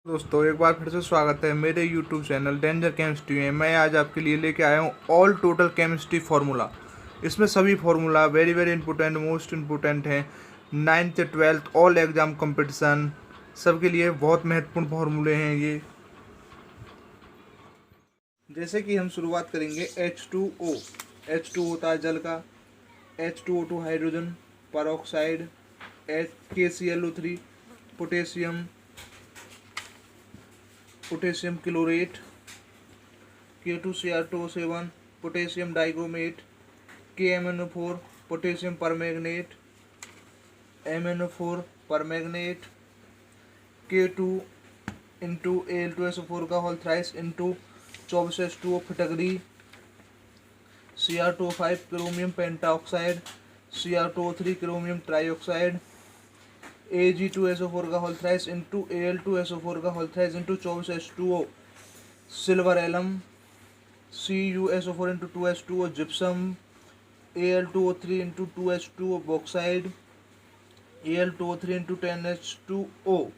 दोस्तों एक बार फिर से स्वागत है मेरे YouTube चैनल डेंजर केमिस्ट्री में। मैं आज आपके लिए लेके आया हूँ ऑल टोटल केमिस्ट्री फार्मूला। इसमें सभी formula very very important most important हैं। 9th 12th all exam competition सबके लिए बहुत महत्वपूर्ण फार्मूले हैं ये। जैसे कि हम शुरुआत करेंगे H2O। H2 होता है जल का, H2O2 hydrogen peroxide, KClO3 potassium chlorate, K2Cr2O7 potassium dichromate, KMnO4 potassium permanganate, MnO4 permanganate, K2 into Al2SO4 का होल थ्राइस इंटू 24H2O फिटकरी, Cr2O5 chromium pentoxide, Cr2O3 chromium trioxide, Ag2SO4 का होल थ्राइस इंटू Al2SO4 का whole thrice into 24H2O silver alum, CuSO4 into 2H2O gypsum, Al2O3 into 2H2O bauxite, Al2O3 into 10H2O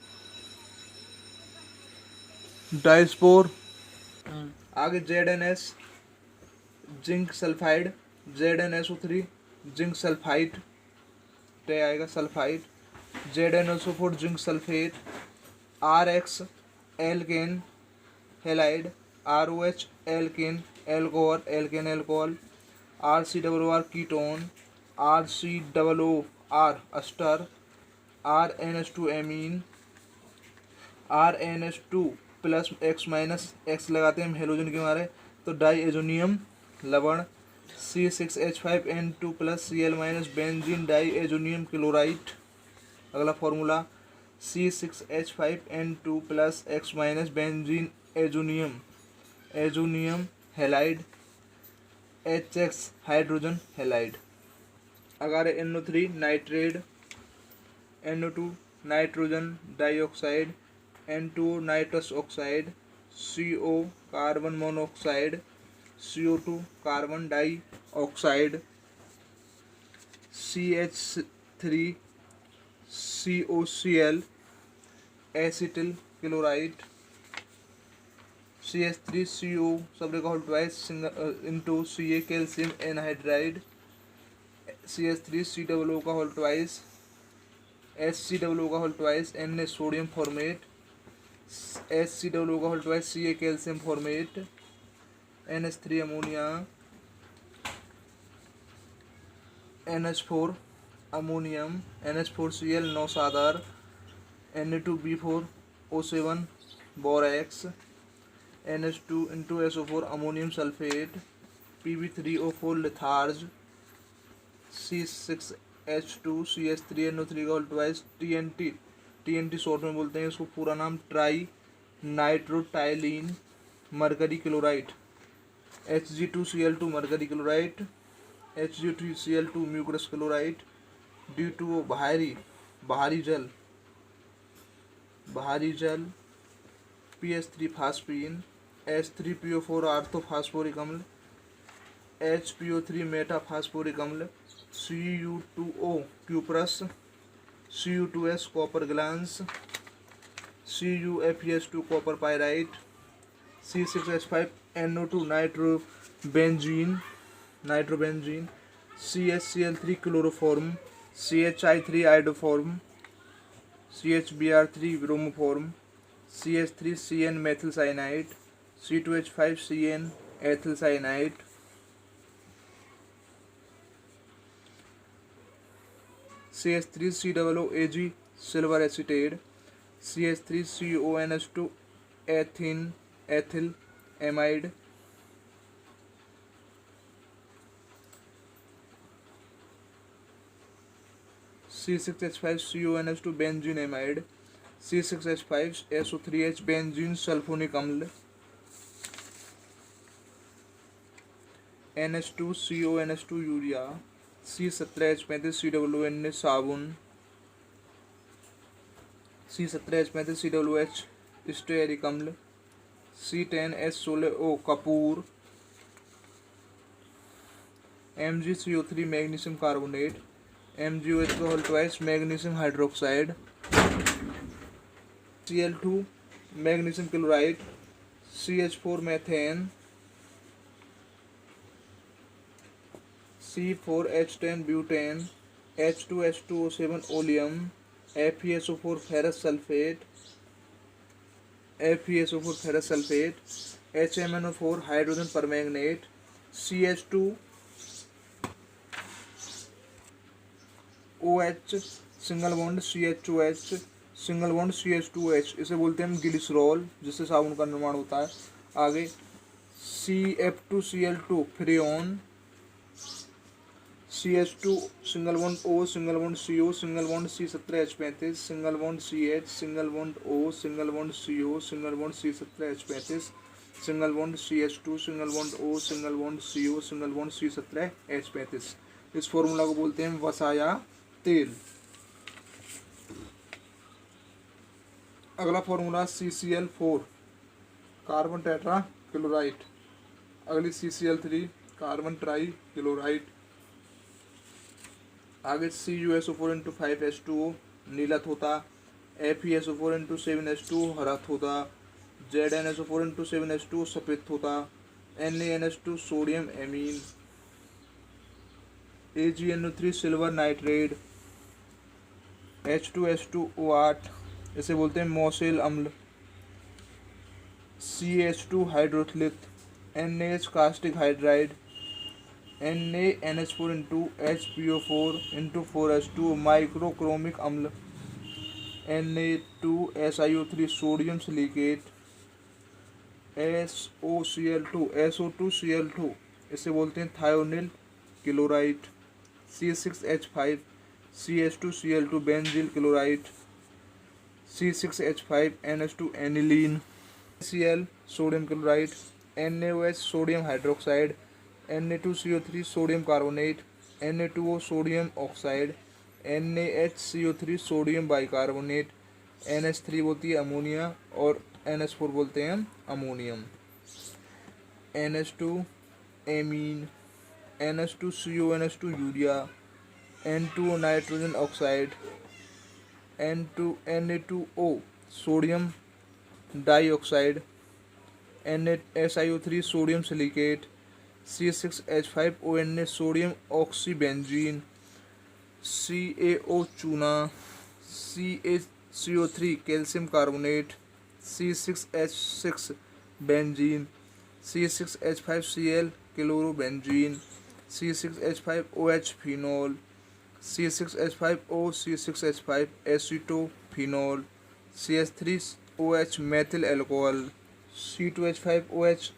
diaspore. आगे ZnS zinc sulphide, ZnSO3 zinc sulphide टे आएगा sulphide, ZnSO4 zinc sulphate, RX alkane halide, ROH alkane alcohol, RCOR ketone, RCOOR ester, RNS2 amine, RNS2 plus X minus X लगाते हैं हम halogen के मारे तो die azonium लवण, C6H5N2 plus Cl minus benzene diazonium chloride. अगला formula C6H5N2 plus X minus benzene azonium halide, HX hydrogen halide. अगर NO3 nitrate, NO2 nitrogen dioxide, N2O nitrous oxide, CO carbon monoxide, CO2 carbon dioxide, CH3 COCl acetyl chloride, CH3CO सब का whole twice into Ca calcium anhydride, CH3COO का whole twice, HCOO का whole twice Na sodium formate, HCOO का whole twice Ca calcium format, NH3 ammonia, NH4 ammonium, NH4Cl नौसादार, Na2B4O7 borax, NH2 into SO4 ammonium sulphate, Pb3O4 litharge, C6H2 CH3NO3 का whole twice TNT short में बोलते हैं इसको, पूरा नाम ट्राई नाइट्रोटाइलिन mercury chloride, Hg2Cl2 mercury chloride, Hg2Cl2 म्यूकस क्लोराइड, D2O बाहरी जल, PH3 फास्फीन, H3PO4 आर्थोफास्फोरिक अम्ल, HPO3 मेटाफास्फोरिक अम्ल, Cu2O cuprous, Cu2S copper glance, CuFeS2 copper pyrite, C6H5NO2 nitrobenzene, CHCl3 chloroform, CHI3 iodoform, CHBr3 bromoform, CH3CN methyl cyanide, C2H5CN ethyl cyanide, CH3COOAg silver acetate, CH3CONS2 ethyl amide, C6H5CONS2 benzene amide, C6H5SO3H benzene sulphonic अम्ल, NH2CONS2 urea, C17H35COONA साबुन, C17H35COOH stearic अम्ल, C10H16O कपूर, MgCO3 magnesium carbonate, MgOH का whole twice magnesium hydroxide, Cl2 magnesium chloride, CH4 methane, C4H10 butane, H2H2O7 oleum, FeSO4 ferrous sulphate, FeSO4 ferrous sulphate, HMnO4 hydrogen permanganate, CH2OH single bond CHOH single bond CH2H, इसे बोलते हैं हम glycerol, जिससे साबुन का निर्माण होता है। आगे CF2Cl2 फ्रेऑन, CH2 single bond O single bond CO single bond C17H35 single bond CH single bond O single bond CO single bond C17H35 single bond CH2 single bond O single bond CO single bond C17H35। इस formula को बोलते हैं वसा या तेल। अगला formula CCl4 carbon tetra chloride. अगली CCl3 carbon try chloride. आगे CuSO4 इंटू 5H2O नीला थोता, FeSO4 इंटू 7H2O हरा थोता, ZnSO4 इंटू 7H2O सफ़ेद थोता, NaNH2 sodium amine, AgNO3 silver nitrate, H2H2O8 इसे बोलते हैं मौसेल अम्ल, CH2 हाइड्रोथ्लित, NaH caustic hydride, NaNH4 into HPO4 into 4H2 माइक्रोक्रोमिक अम्ल, Na2SiO3 sodium silicate, SOCl2 इसे बोलते हैं thionyl chloride, C6H5 CH2Cl2 बेंजील chloride, C6H5NH2 aniline, Cl sodium chloride, NaOH sodium hydroxide, Na2CO3 sodium carbonate, Na2O sodium oxide, NaHCO3 sodium bicarbonate, NH3 बोलती है ammonia और NH4 बोलते हैं ammonium, NH2 amine, NH2CO NH2 urea, N2O nitrogen oxide, Na2O sodium dioxide, NaSiO3 sodium silicate, C6H5ONA sodium oxybenzene, CaO चूना, CaCO3 calcium carbonate, C6H6 benzene, C6H5Cl chlorobenzene, C6H5OH phenol, C6H5O C6H5 acetophenol, CH3OH methyl alcohol, C2H5OH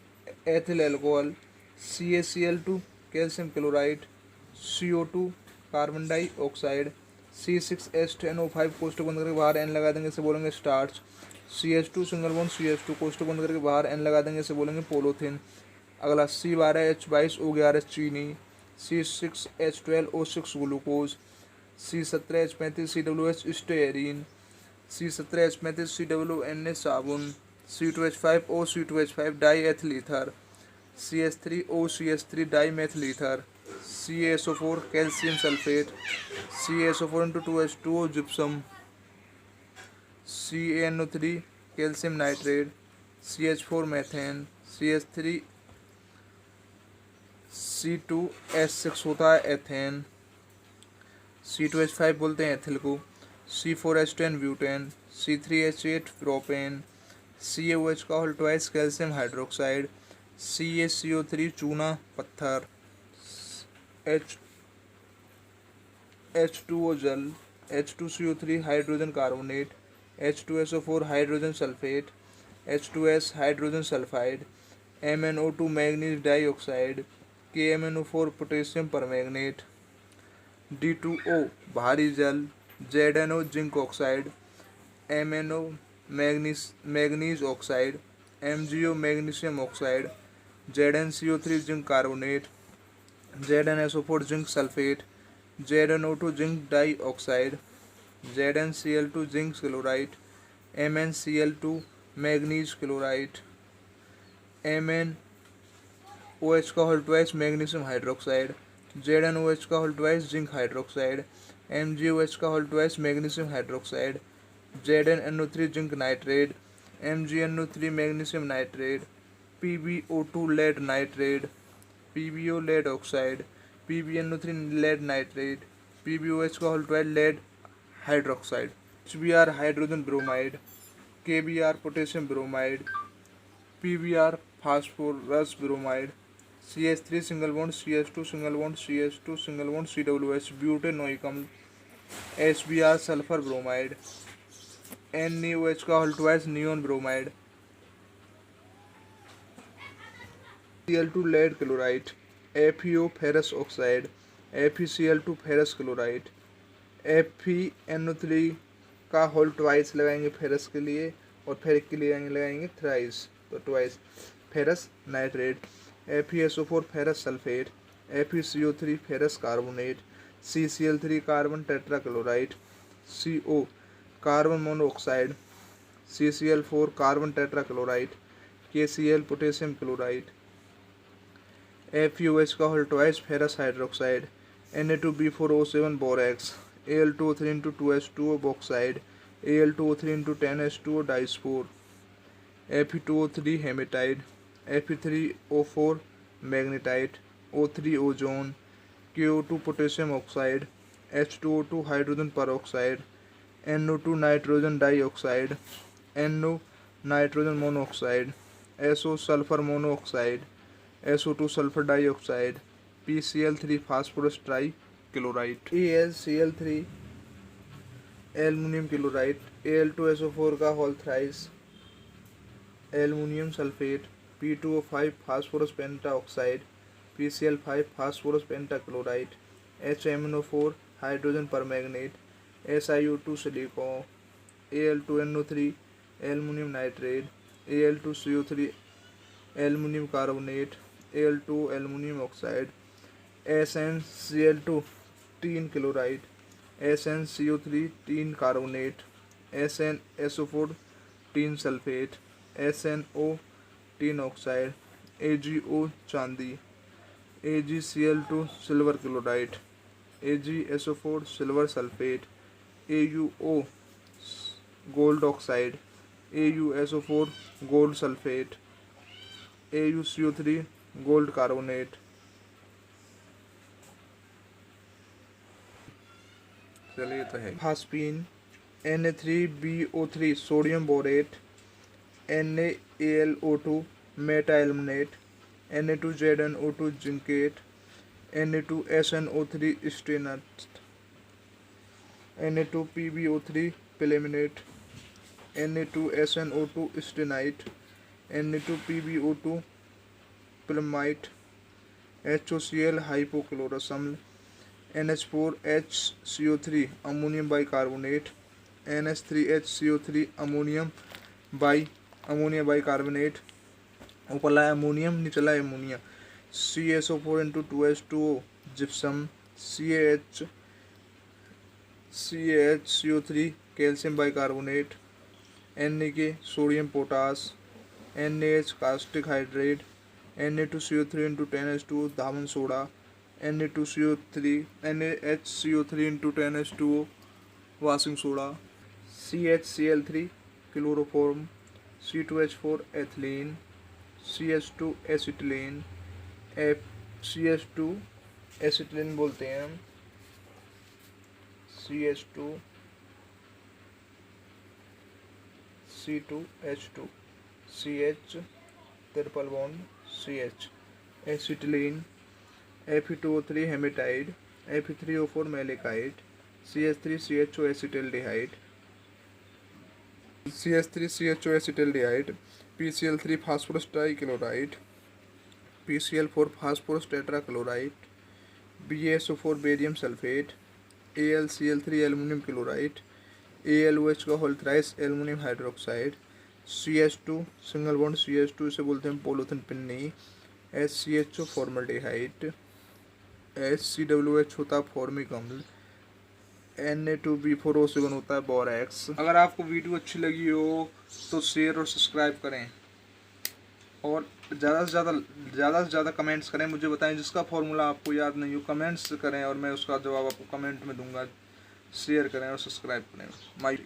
ethyl alcohol, CaCl2 calcium chloride, CO2 carbon dioxide, C6H10O5 कोष्टक बंद करके बाहर N लगा देंगे, इसे बोलेंगे starch, CH2 single bond CH2 कोष्टक बंद करके बाहर एन लगा देंगे, इसे बोलेंगे पोलोथिन। अगला C12H22O11 चीनी, C6H12O6 glucose, C17H35 CWH स्टेयरीन, C17H35 CWNA साबुन, C2H5O C2H5 diethyl ether, CH3O CH3 dimethyl ether, CaSO4 calcium sulphate, CaSO4 into 2H2O gypsum, CaNO3 calcium nitrate, CH4 methane, CH3 C2H6 होता है ethane, C2H5 बोलते हैं ethyl को, C4H10 butane, C3H8 propane, CaOH का whole twice calcium hydroxide, CaCO3 चूना पत्थर, H2O जल, H2CO3 hydrogen carbonate, H2SO4 hydrogen sulphate, H2S hydrogen sulphide, MnO2 manganese dioxide, KMnO4 potassium permanganate, D2O भारी जल, ZnO zinc oxide, MnO manganese oxide, MgO magnesium oxide, ZnCO3 zinc carbonate, ZnSO4 zinc sulphate, ZnO2 zinc dioxide, ZnCl2 zinc chloride, MnCl2 manganese chloride, MnOH का whole twice magnesium hydroxide, ZnOH का whole twice zinc hydroxide, MgOH का whole twice magnesium hydroxide, ZnNO3 zinc nitrate, MgNO3 magnesium nitrate, PbO2 lead nitrate, PbO lead oxide, PbNO3 lead nitrate, PbOH का whole 12 lead hydroxide, HBr hydrogen bromide, KBr potassium bromide, PBr phosphorus bromide, CH3 single bond CH2 single bond CH2 single bond COOH butanoic अम्ल, HBr sulphur bromide, NaOH का whole 12 neon bromide, Cl2 lead chloride, FeO ferrous oxide, FeCl2 ferrous chloride, FeNO3 का whole twice लगाएंगे ferrous के लिए, और ferric के लिए लगाएंगे थ्राइस, तो twice ferrous nitrate, FeSO4 ferrous sulphate, FeCO3 ferrous carbonate, CCl3 carbon tetrachloride, CO carbon monoxide, CCl4 carbon tetrachloride, KCl potassium chloride, FeOH का whole twice ferrous hydroxide, Na2B4O7 borax, Al2O3 2H2O bauxite, Al2O3 10H2O diaspore, Fe2O3 हेमेटाइड, Fe3O4 magnetite, O3 ozone, KO2 potassium oxide, H2O2 hydrogen peroxide, NO2 nitrogen dioxide, NO nitrogen monoxide, SO sulphur monoxide, SO2 sulphur dioxide, PCl3 phosphorus trichloride, AlCl3 aluminium chloride, Al2SO4 का whole thrice aluminium sulphate, P2O5 phosphorus penta oxide, PCl5 phosphorus penta chloride, HMNO4 hydrogen permanganate, SiO2 silicon, Al2NO3 aluminium nitrate, Al2CO3 aluminium carbonate, Al2 aluminium oxide, SnCl2 tin chloride, SnCO3 tin carbonate, SnSO4 tin sulphate, SnO tin oxide, AgO चांदी, AgCl2 silver chloride, AgSO4 silver sulphate, AuO gold oxide, AuSO4 gold sulphate, AuCO3 gold carbonate. चलिए तो है phosphine, Na3BO3 sodium borate, NaAlO2 meta aluminate, Na2ZnO2 zincate, Na2SnO3 स्टेनट, Na2PbO3 पिलेमिनेट, Na2SnO2 stannite, Na2PbO2 पिलमाइट, HOCl hypochlorous अम्ल, NH4HCO3 ammonium bicarbonate, NH3HCO3 ammonia bicarbonate, ऊपर है ammonium नीचला ammonia, CaSO4 gypsum, CaHCO3 calcium bicarbonate, Na sodium potash, NaH caustic hydrate, Na2CO3 10H2O धावन soda, NaHCO3 10H2O washing soda, CHCl3 chloroform, C2H4 ethylene, CH2 acetylene, CH2 acetylene बोलते हैं हम, CH2 C2H2 CH triple bond CH acetylene, Fe2O3 हेमेटाइड, Fe3O4 malachite, CH3CHO acetaldehyde, CH3CHO acetaldehyde, PCl3 phosphorus trichloride, PCl4 phosphorus tetrachloride, BaSO4 barium sulphate, AlCl3 aluminium chloride, AlOH का whole thrice aluminium hydroxide, CH2 single bond CH2 इसे बोलते हैं polythene पिन्नी, HCHO formaldehyde, HCWH होता है formic अम्ल, Na2B4O7 होता है बोरेक्स। अगर आपको वीडियो अच्छी लगी हो तो शेयर और सब्सक्राइब करें, और ज़्यादा से ज़्यादा कमेंट्स करें, मुझे बताएं जिसका फॉर्मूला आपको याद नहीं हो कमेंट्स करें और मैं उसका जवाब आपको कमेंट में दूंगा। शेयर करें और सब्सक्राइब करें। माई